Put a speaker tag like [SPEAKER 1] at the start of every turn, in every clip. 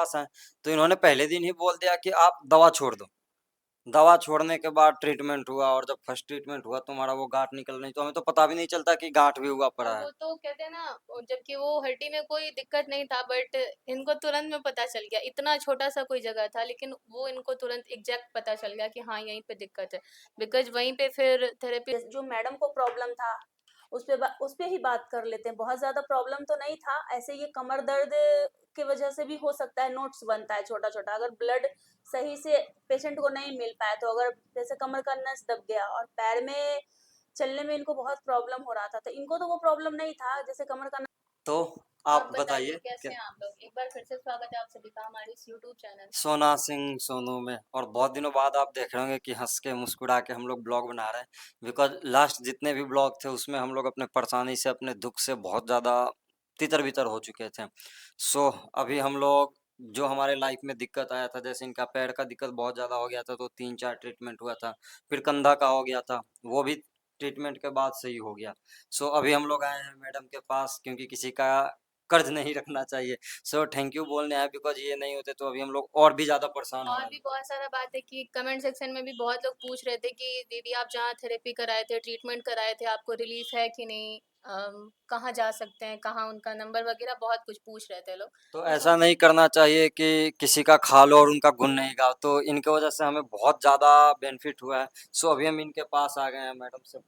[SPEAKER 1] पास हैं, तो इन्होंने पहले दिन ही बोल दिया कि आप दवा छोड़ दो। दवा छोड़ने के बाद ट्रीटमेंट हुआ और जब फर्स्ट ट्रीटमेंट हुआ तो हमारा वो गाँठ निकल रही, तो हमें तो पता भी नहीं चलता कि गाँठ भी हुआ
[SPEAKER 2] और
[SPEAKER 1] पड़ा है।
[SPEAKER 2] वो तो कहते हैं ना, जबकि वो हड्डी में कोई दिक्कत नहीं था, बट इनको तुरंत में पता चल गया। इतना छोटा सा कोई जगह था, लेकिन वो इनको तुरंत एग्जैक्ट पता चल गया कि हाँ, यहीं पे दिक्कत है। बिकॉज वहीं पे फिर थेरेपी जो मैडम को प्रॉब्लम था, उस पे ही बात कर लेते हैं। बहुत ज्यादा प्रॉब्लम तो नहीं था, ऐसे ये कमर दर्द की वजह से भी हो सकता है, नोट्स बनता है छोटा छोटा। अगर ब्लड सही से पेशेंट को नहीं मिल पाया, तो अगर जैसे कमर का नस दब गया और पैर में चलने में इनको बहुत प्रॉब्लम हो रहा था, तो इनको तो वो प्रॉब्लम नहीं था, जैसे कमर का।
[SPEAKER 1] तो
[SPEAKER 2] आप
[SPEAKER 1] आप
[SPEAKER 2] बताइए
[SPEAKER 1] बताइए
[SPEAKER 2] कैसे
[SPEAKER 1] क्या?
[SPEAKER 2] हैं आप लोग? एक बार फिर से स्वागत है आप सभी का हमारे इस यूट्यूब चैनल।
[SPEAKER 1] सोना सिंह सोनू में, और बहुत दिनों बाद आप देख रहे होंगे कि हंस के मुस्कुरा के हम लोग ब्लॉग बना रहे हैं, बिकॉज लास्ट जितने भी ब्लॉग थे उसमें हम लोग अपने परेशानी से, अपने दुख से बहुत ज़्यादा तितर बितर हो चुके थे। सो अभी हम लोग, जो हमारे लाइफ में दिक्कत आया था, जैसे इनका पैर का दिक्कत बहुत ज़्यादा हो गया था तो 3-4 ट्रीटमेंट हुआ था। फिर कंधा का हो गया था, वो भी ट्रीटमेंट के बाद सही हो गया। सो अभी हम लोग आए हैं मैडम के पास, क्योंकि किसी का कर्ज नहीं रखना चाहिए। सो थैंक यू बोलने आए, बिकॉज ये नहीं होते तो अभी हम लोग और भी ज़्यादा परेशान
[SPEAKER 2] और
[SPEAKER 1] होने
[SPEAKER 2] भी
[SPEAKER 1] लगते।
[SPEAKER 2] बहुत सारा बात है कि कमेंट सेक्शन में भी बहुत लोग पूछ रहे थे कि दीदी आप जहाँ थेरेपी कराए थे, ट्रीटमेंट कराए थे, आपको रिलीफ है कि नहीं? कहाँ जा सकते हैं, कहाँ उनका नंबर वगैरह बहुत कुछ पूछ रहे थे लोग।
[SPEAKER 1] तो
[SPEAKER 2] तो
[SPEAKER 1] ऐसा नहीं करना चाहिए कि किसी का खा लो और उनका गुण नहीं गाओ, तो इनके वजह से हमें बहुत ज़्यादा बेनिफिट हुआ है। सो अभी हम इनके पास आ गए हैं मैडम से।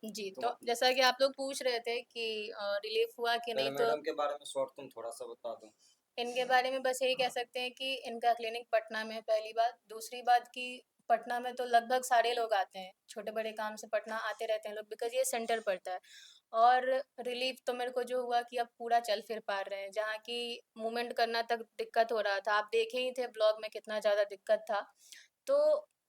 [SPEAKER 2] जी,
[SPEAKER 1] तो
[SPEAKER 2] तो जैसा कि आप लोग पूछ रहे थे कि रिलीफ हुआ कि
[SPEAKER 1] पहले
[SPEAKER 2] नहीं, तो
[SPEAKER 1] मैडम के बारे में शॉर्ट तुम थोड़ा सा बता दो।
[SPEAKER 2] इनके बारे में बस यही कह सकते हैं कि इनका क्लिनिक पटना में है, पहली बात। दूसरी बात कि पटना में तो लगभग सारे लोग आते हैं, छोटे-बड़े काम से पटना आते रहते हैं लोग, बिकॉज़ ये सेंटर पड़ता है। और रिलीफ़ तो मेरे को जो हुआ कि अब पूरा चल फिर पा रहे हैं, जहाँ की मूवमेंट करना तक दिक्कत हो रहा था। आप देखे ही थे ब्लॉग में कितना ज़्यादा दिक्कत था। तो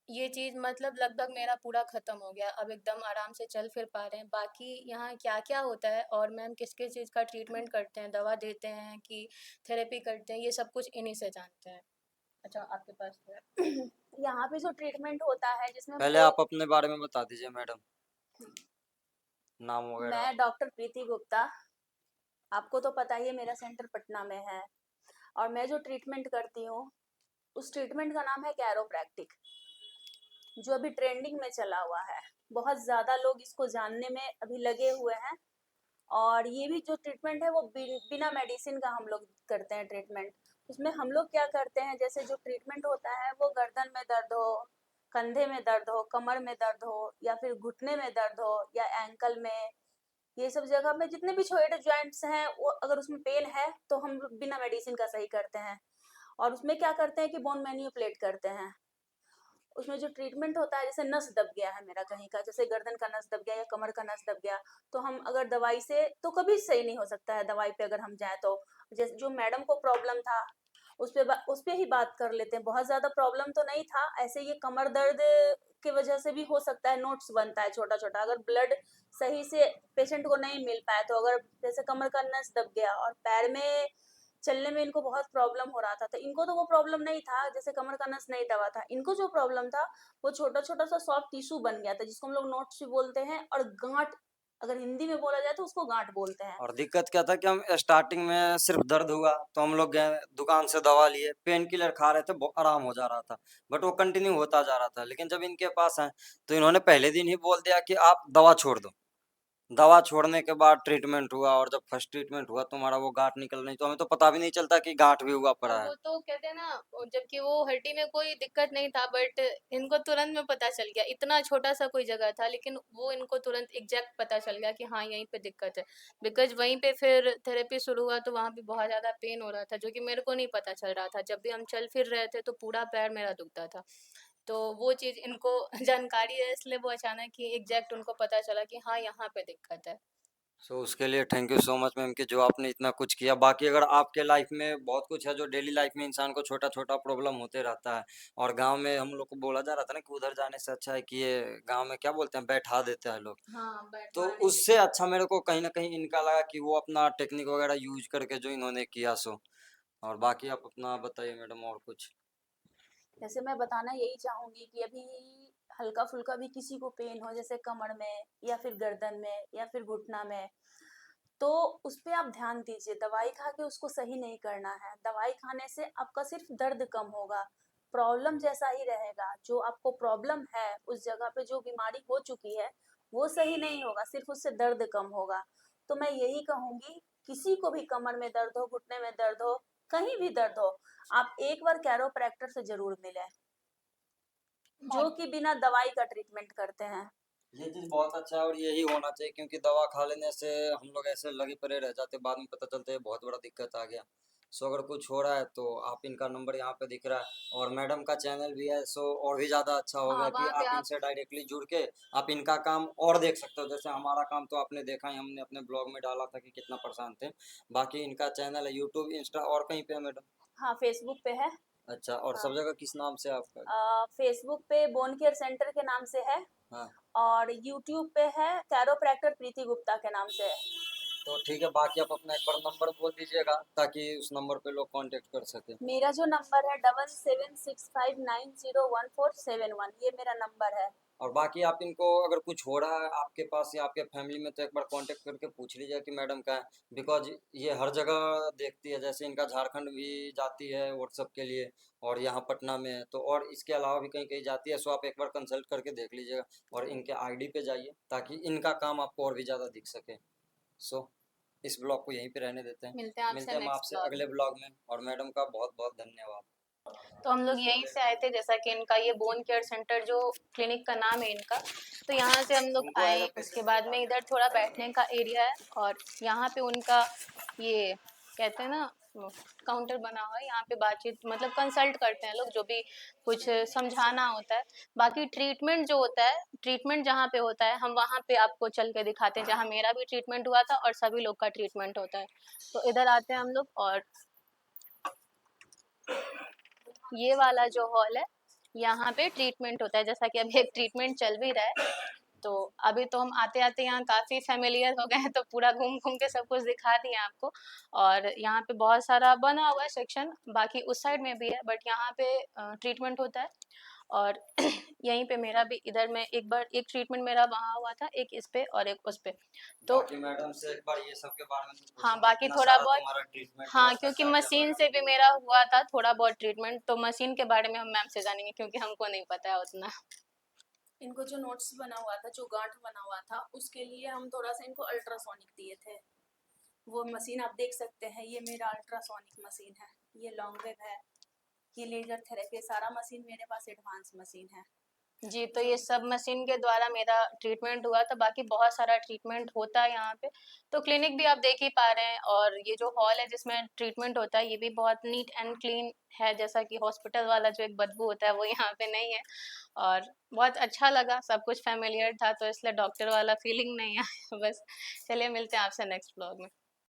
[SPEAKER 2] ये चीज़ मतलब लगभग मेरा पूरा ख़त्म हो गया, अब एकदम आराम से चल फिर पा रहे हैं। बाकी यहाँ क्या-क्या होता है और मैम किस-किस चीज़ का ट्रीटमेंट करते हैं, दवा देते हैं कि थेरेपी करते हैं, ये सब कुछ इन्हीं से जानते हैं। अच्छा, आपके पास तो है। यहाँ पे जो ट्रीटमेंट होता है जिसमें
[SPEAKER 1] पहले
[SPEAKER 2] कोई।
[SPEAKER 1] आप अपने बारे में बता दीजिए मैडम, नाम वगैरह।
[SPEAKER 2] मैं डॉक्टर प्रीति गुप्ता। आपको तो पता ही है मेरा सेंटर पटना में है, और मैं जो ट्रीटमेंट करती हूँ, उस ट्रीटमेंट का नाम है कैरोप्रैक्टिक, जो अभी ट्रेंडिंग में चला हुआ है। बहुत ज़्यादा लोग इसको जानने में अभी लगे हुए हैं। और ये भी जो ट्रीटमेंट है वो बिना मेडिसिन का हम लोग करते हैं ट्रीटमेंट। उसमें हम लोग क्या करते हैं, जैसे जो ट्रीटमेंट होता है वो गर्दन में दर्द हो, कंधे में दर्द हो, कमर में दर्द हो, या फिर घुटने में दर्द हो, या एंकल में, ये सब जगह में जितने भी छोटे जॉइंट्स हैं, वो अगर उसमें पेन है तो हम लोग बिना मेडिसिन का सही करते हैं। और उसमें क्या करते हैं कि बोन मैन्युपुलेट करते हैं। उसमें जो ट्रीटमेंट होता है, जैसे नस दब गया है मेरा कहीं का, जैसे गर्दन का नस दब गया या कमर का नस दब गया, तो हम अगर दवाई से तो कभी सही नहीं हो सकता है, दवाई पे अगर हम जाए तो। जैसे जो मैडम को प्रॉब्लम था, उस पे ही बात कर लेते हैं। बहुत ज्यादा प्रॉब्लम तो नहीं था, ऐसे ये कमर दर्द की वजह से भी हो सकता है, नोट्स बनता है छोटा छोटा। अगर ब्लड सही से पेशेंट को नहीं मिल पाया, तो अगर जैसे कमर का नस दब गया और पैर में चलने में इनको बहुत प्रॉब्लम हो रहा था, तो इनको तो वो प्रॉब्लम नहीं था, जैसे कमर का नस नहीं दबा था। इनको जो प्रॉब्लम था, वो छोटा छोटा सा सॉफ्ट टिश्यू बन गया था, जिसको हम लोग नोट्स भी बोलते हैं, और गांठ, अगर हिंदी में बोला जाए तो उसको गांठ बोलते हैं।
[SPEAKER 1] और दिक्कत क्या था कि हम स्टार्टिंग में सिर्फ दर्द हुआ तो हम लोग गए दुकान से दवा लिए, पेन किलर खा रहे थे, आराम हो जा रहा था, बट वो कंटिन्यू होता जा रहा था। लेकिन जब इनके पास आए तो इन्होंने पहले दिन ही बोल दिया कि आप दवा छोड़ दो। दवा छोड़ने के बाद ट्रीटमेंट हुआ और जब फर्स्ट ट्रीटमेंट हुआ तो हमारा वो गाँठ निकल रही, तो हमें तो पता भी नहीं चलता कि गाँठ भी हुआ
[SPEAKER 2] और
[SPEAKER 1] पड़ा है।
[SPEAKER 2] वो तो कहते हैं ना, जबकि वो हड्डी में कोई दिक्कत नहीं था, बट इनको तुरंत में पता चल गया। इतना छोटा सा कोई जगह था, लेकिन वो इनको तुरंत एग्जैक्ट पता चल गया कि हाँ, यहीं पे दिक्कत है। बिकॉज वहीं पे फिर थेरेपी शुरू हुआ, तो वहाँ पे बहुत ज़्यादा पेन हो रहा था, जो कि मेरे को नहीं पता चल रहा था। जब भी हम चल फिर रहे थे तो पूरा पैर मेरा दुखता था। तो वो चीज़ इनको जानकारी है, इसलिए वो अचानक ही एग्जैक्ट उनको पता चला कि हाँ, यहाँ पे दिक्कत है।
[SPEAKER 1] सो उसके लिए thank you so much ma'am कि जो आपने इतना कुछ किया। बाकी अगर आपके लाइफ में बहुत कुछ है जो डेली लाइफ में इंसान को छोटा छोटा प्रॉब्लम होते रहता है, और गांव में हम लोग को बोला जा रहा था ना कि उधर जाने से अच्छा है कि ये गांव में क्या बोलते हैं, बैठा देते हैं लोग।
[SPEAKER 2] हाँ,
[SPEAKER 1] तो
[SPEAKER 2] बैठवाने से।
[SPEAKER 1] उससे अच्छा मेरे को कहीं ना कहीं इनका लगा कि वो अपना टेक्निक वगैरह यूज करके जो इन्होंने किया सो। और बाकी आप अपना बताइए मैडम और कुछ।
[SPEAKER 2] जैसे मैं बताना यही चाहूंगी कि अभी हल्का फुल्का भी किसी को पेन हो, जैसे कमर में या फिर गर्दन में या फिर घुटना में, तो उस पे आप ध्यान दीजिए, दवाई खा के उसको सही नहीं करना है। दवाई खाने से आपका सिर्फ दर्द कम होगा, प्रॉब्लम जैसा ही रहेगा। जो आपको प्रॉब्लम है, उस जगह पे जो बीमारी हो चुकी है, वो सही नहीं होगा, सिर्फ उससे दर्द कम होगा। तो मैं यही कहूँगी, किसी को भी कमर में दर्द हो, घुटने में दर्द हो, कहीं भी दर्द हो, आप एक बार कैरोप्रैक्टर से ज़रूर मिलें, जो कि बिना दवाई का ट्रीटमेंट करते हैं।
[SPEAKER 1] ये चीज़ बहुत अच्छा है और यही होना चाहिए, क्योंकि दवा खा लेने से हम लोग ऐसे लगे पड़े रह जाते, बाद में पता चलता है बहुत बड़ा दिक्कत आ गया। सो अगर कुछ हो रहा है तो आप इनका नंबर यहाँ पे दिख रहा है और मैडम का चैनल भी है, सो और भी ज़्यादा अच्छा
[SPEAKER 2] हाँ,
[SPEAKER 1] होगा कि
[SPEAKER 2] वहाँ पे
[SPEAKER 1] आप
[SPEAKER 2] आप
[SPEAKER 1] इनसे डायरेक्टली जुड़ के आप इनका काम और देख सकते हो। जैसे हमारा काम तो आपने देखा ही, हमने अपने ब्लॉग में डाला था कि कितना परेशान थे। बाकी इनका चैनल है यूट्यूब, इंस्टा और कहीं पे है मैडम?
[SPEAKER 2] हाँ, फेसबुक पे है।
[SPEAKER 1] अच्छा, और
[SPEAKER 2] हाँ,
[SPEAKER 1] सब जगह किस नाम से है आपका?
[SPEAKER 2] फेसबुक पे बोन केयर सेंटर के नाम से है,
[SPEAKER 1] हाँ,
[SPEAKER 2] और यूट्यूब पे है कैरोप्रैक्टर प्रीति गुप्ता के नाम से है।
[SPEAKER 1] तो ठीक है, बाकी आप अपना एक बार नंबर बोल दीजिएगा ताकि उस नंबर पे लोग कांटेक्ट कर सके।
[SPEAKER 2] मेरा जो नंबर है 7765901471, ये मेरा नंबर है।
[SPEAKER 1] और बाकी आप इनको अगर कुछ हो रहा है आपके पास या आपके फैमिली में, तो एक बार कांटेक्ट करके पूछ लीजिए कि मैडम का है, बिकॉज ये हर जगह देखती है। जैसे इनका झारखंड भी जाती है व्हाट्सअप के लिए, और यहाँ पटना में है, तो और इसके अलावा भी कहीं कहीं जाती है। सो आप एक बार कंसल्ट करके देख लीजिएगा और इनके आईडी पे जाइए ताकि इनका काम आपको और भी ज़्यादा दिख सके। सो इस ब्लॉग को यहीं पे रहने देते हैं।
[SPEAKER 2] मिलते हैं
[SPEAKER 1] मिलते
[SPEAKER 2] आपसे
[SPEAKER 1] हैं हम
[SPEAKER 2] नेक्स्ट
[SPEAKER 1] आपसे
[SPEAKER 2] ब्लॉग
[SPEAKER 1] अगले
[SPEAKER 2] में।
[SPEAKER 1] ब्लॉग में, और मैडम का बहुत बहुत धन्यवाद।
[SPEAKER 2] तो हम लोग यहीं से आए थे, जैसा कि इनका ये बोन केयर सेंटर जो क्लिनिक का नाम है इनका, तो यहाँ से हम लोग
[SPEAKER 1] उनको
[SPEAKER 2] आए। उसके
[SPEAKER 1] एलोपैथी
[SPEAKER 2] बाद में
[SPEAKER 1] दिखाते
[SPEAKER 2] इधर
[SPEAKER 1] हैं।
[SPEAKER 2] थोड़ा बैठने का एरिया है, और यहाँ पे उनका ये कहते हैं ना, काउंटर बना हुआ है। यहाँ पे बातचीत मतलब कंसल्ट करते हैं लोग, जो भी कुछ समझाना होता है। बाकी ट्रीटमेंट जो होता है, ट्रीटमेंट जहाँ पे होता है, हम वहाँ पे आपको चल के दिखाते हैं, जहाँ मेरा भी ट्रीटमेंट हुआ था और सभी लोग का ट्रीटमेंट होता है। तो इधर आते हैं हम लोग, और ये वाला जो हॉल है, यहाँ पे ट्रीटमेंट होता है। जैसा कि अभी एक ट्रीटमेंट चल भी रहा है, तो अभी तो हम आते आते यहाँ काफी फेमिलियर हो गए हैं, तो पूरा घूम घूम के सब कुछ दिखा दिए आपको। और यहाँ पे बहुत सारा बना हुआ है सेक्शन, बाकी उस साइड में भी है, बट यहाँ पे ट्रीटमेंट होता है। और यहीं पे मेरा भी, इधर में एक बार एक ट्रीटमेंट मेरा वहाँ हुआ था, एक इस पे और एक उस पे। तो
[SPEAKER 1] बाकी मैडम से एक बार ये सब के बारे में भी
[SPEAKER 2] हाँ,
[SPEAKER 1] पूछूंगा,
[SPEAKER 2] बाकी
[SPEAKER 1] इतना
[SPEAKER 2] थोड़ा
[SPEAKER 1] सारा
[SPEAKER 2] बहुत,
[SPEAKER 1] तुम्हारा ट्रीटमेंट हुआ
[SPEAKER 2] हाँ,
[SPEAKER 1] इसका
[SPEAKER 2] क्योंकि
[SPEAKER 1] क्या क्या
[SPEAKER 2] मशीन
[SPEAKER 1] लगा?
[SPEAKER 2] से भी मेरा हुआ था थोड़ा बहुत ट्रीटमेंट, तो मशीन के बारे में हम मैम से जानेंगे, क्योंकि हमको नहीं पता है उतना। इनको जो नोट्स बना हुआ था, जो गांठ बना हुआ था, उसके लिए हम थोड़ा सा इनको अल्ट्रासोनिक दिए थे। वो मशीन आप देख सकते हैं, ये मेरा अल्ट्रासोनिक मशीन है, ये लॉन्ग वेव है, ये लेजर थेरेपी, सारा मशीन मेरे पास एडवांस मशीन है जी। तो ये सब मशीन के द्वारा मेरा ट्रीटमेंट हुआ था। बाकी बहुत सारा ट्रीटमेंट होता है यहाँ पे, तो क्लिनिक भी आप देख ही पा रहे हैं। और ये जो हॉल है जिसमें ट्रीटमेंट होता है, ये भी बहुत नीट एंड क्लीन है। जैसा कि हॉस्पिटल वाला जो एक बदबू होता है, वो यहाँ पे नहीं है। और बहुत अच्छा लगा, सब कुछ फैमिलियर था, तो इसलिए डॉक्टर वाला फीलिंग नहीं आया बस। चलिए, मिलते हैं आपसे नेक्स्ट ब्लॉग में।